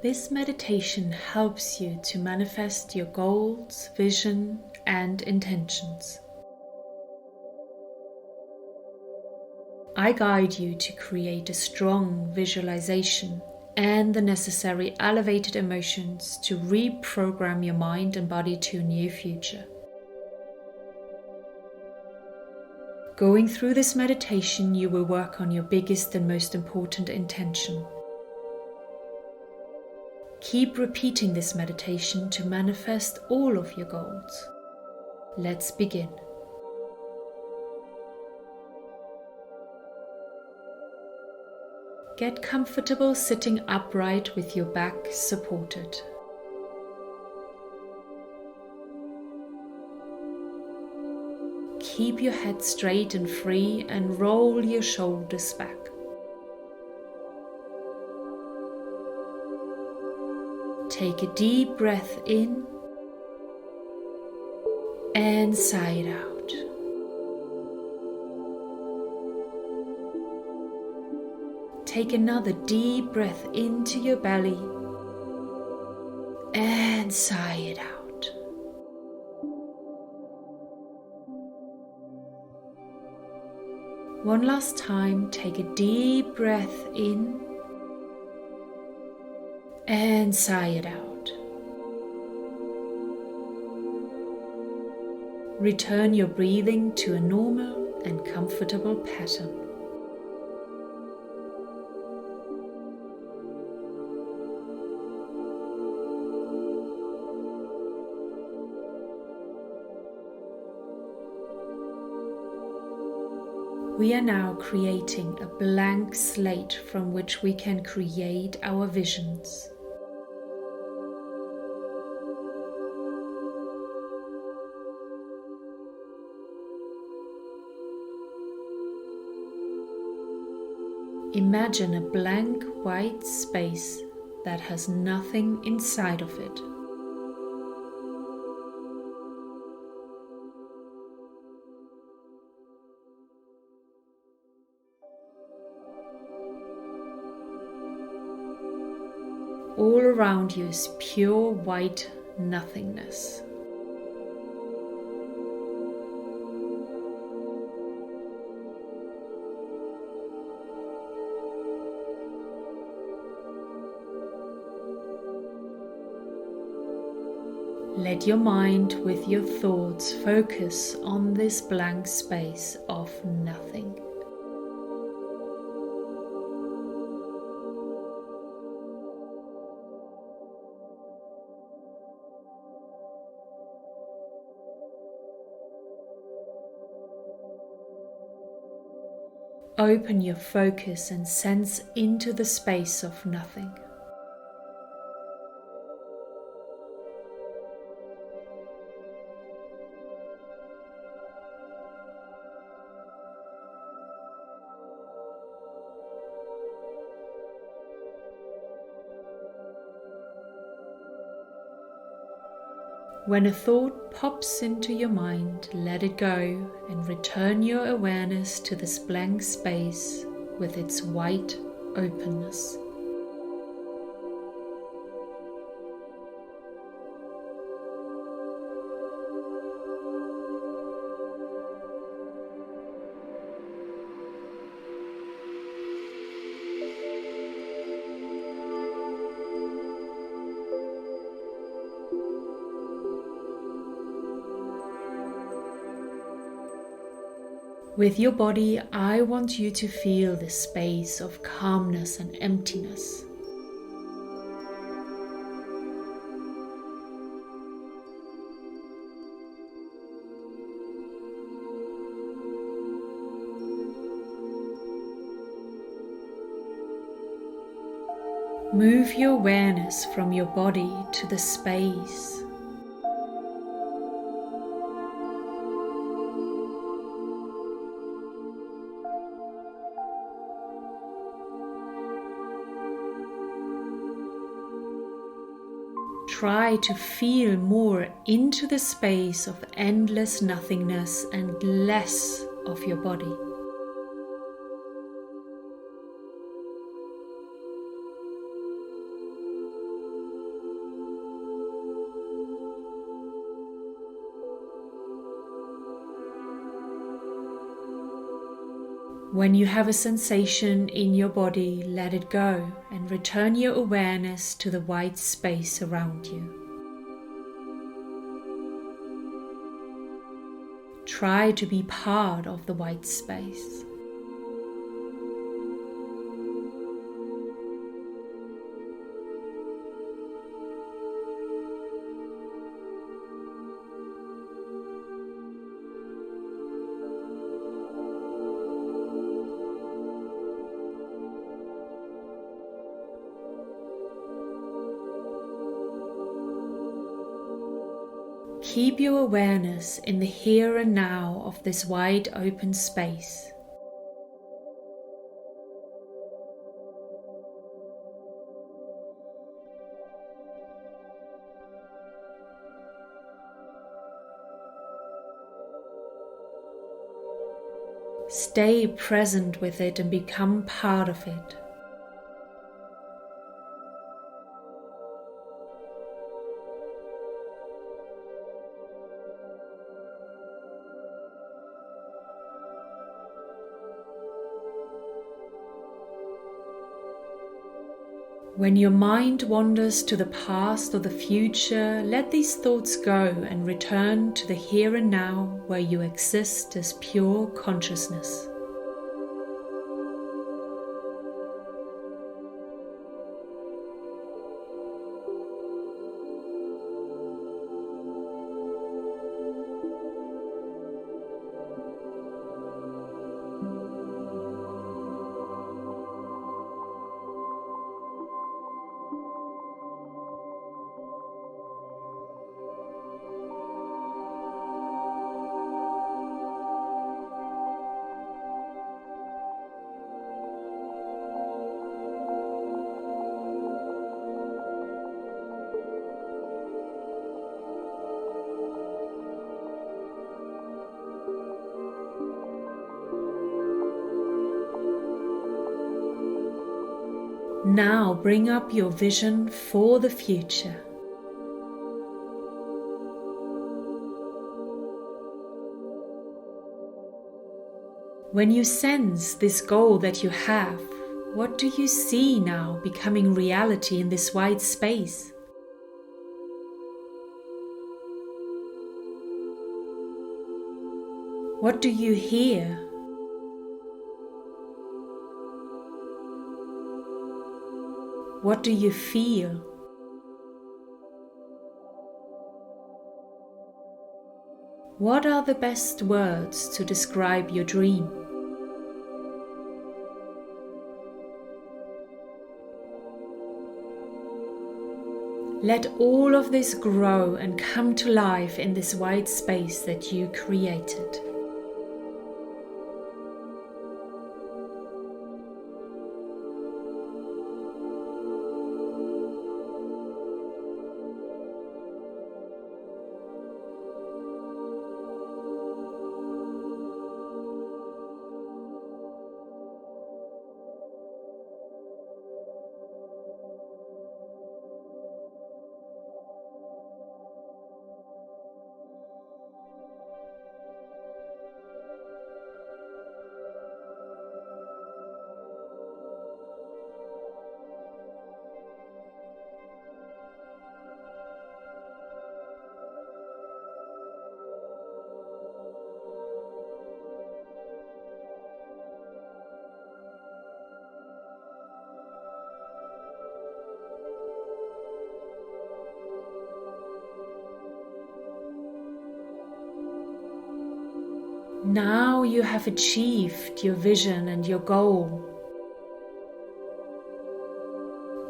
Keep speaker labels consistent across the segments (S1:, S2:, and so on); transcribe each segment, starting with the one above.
S1: This meditation helps you to manifest your goals, vision, and intentions. I guide you to create a strong visualization and the necessary elevated emotions to reprogram your mind and body to a new future. Going through this meditation, you will work on your biggest and most important intention. Keep repeating this meditation to manifest all of your goals. Let's begin. Get comfortable sitting upright with your back supported. Keep your head straight and free and roll your shoulders back. Take a deep breath in and sigh it out. Take another deep breath into your belly and sigh it out. One last time, take a deep breath in and sigh it out. Return your breathing to a normal and comfortable pattern. We are now creating a blank slate from which we can create our visions. Imagine a blank white space that has nothing inside of it. All around you is pure white nothingness. Let your mind with your thoughts focus on this blank space of nothing. Open your focus and sense into the space of nothing. When a thought pops into your mind, let it go and return your awareness to this blank space with its white openness. With your body, I want you to feel this space of calmness and emptiness. Move your awareness from your body to the space. Try to feel more into the space of endless nothingness and less of your body. When you have a sensation in your body, let it go and return your awareness to the white space around you. Try to be part of the white space. Keep your awareness in the here and now of this wide open space. Stay present with it and become part of it. When your mind wanders to the past or the future, let these thoughts go and return to the here and now where you exist as pure consciousness. Now bring up your vision for the future. When you sense this goal that you have, what do you see now becoming reality in this wide space? What do you hear? What do you feel? What are the best words to describe your dream? Let all of this grow and come to life in this wide space that you created. Now you have achieved your vision and your goal.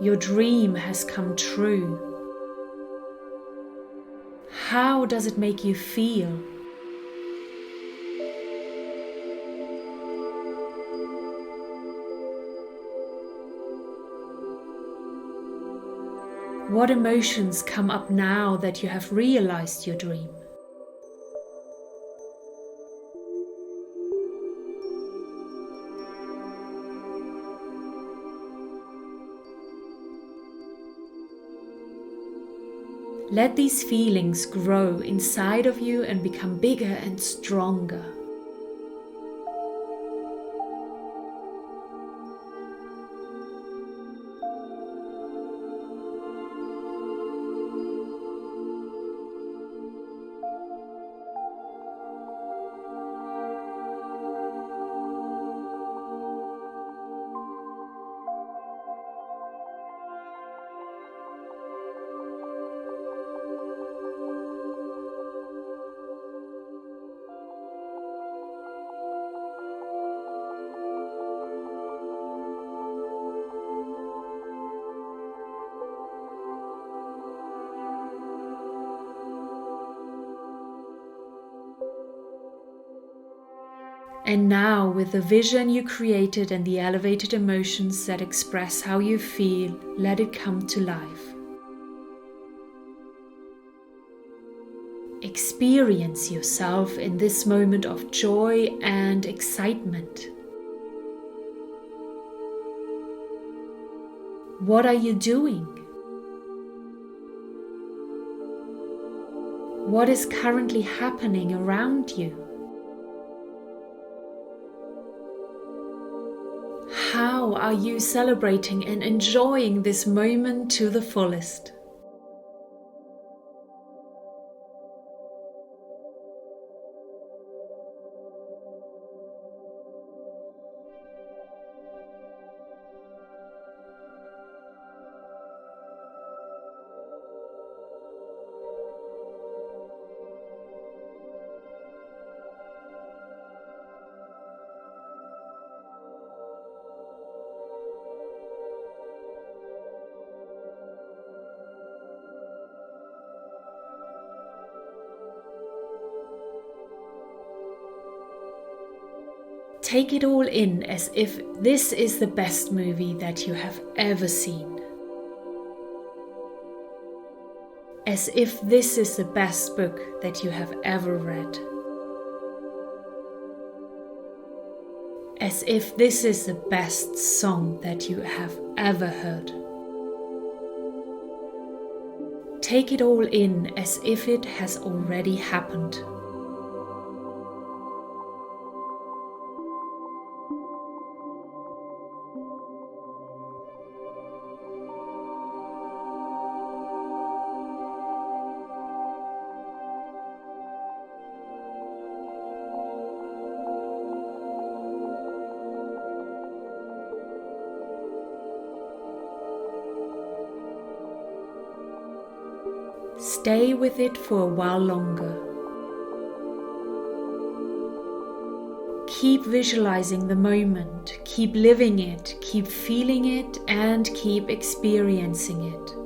S1: Your dream has come true. How does it make you feel? What emotions come up now that you have realized your dream? Let these feelings grow inside of you and become bigger and stronger. And now, with the vision you created and the elevated emotions that express how you feel, let it come to life. Experience yourself in this moment of joy and excitement. What are you doing? What is currently happening around you? How are you celebrating and enjoying this moment to the fullest? Take it all in as if this is the best movie that you have ever seen. As if this is the best book that you have ever read. As if this is the best song that you have ever heard. Take it all in as if it has already happened. Stay with it for a while longer. Keep visualizing the moment, keep living it, keep feeling it, and keep experiencing it.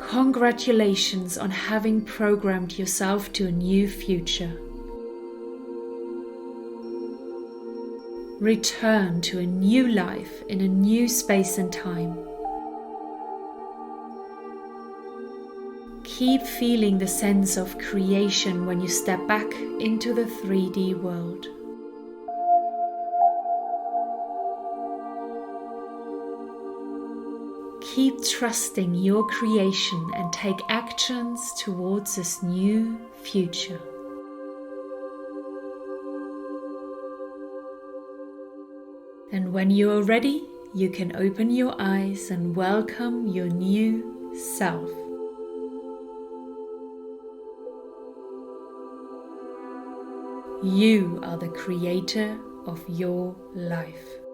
S1: Congratulations on having programmed yourself to a new future. Return to a new life in a new space and time. Keep feeling the sense of creation when you step back into the 3D world. Keep trusting your creation and take actions towards this new future. And when you are ready, you can open your eyes and welcome your new self. You are the creator of your life.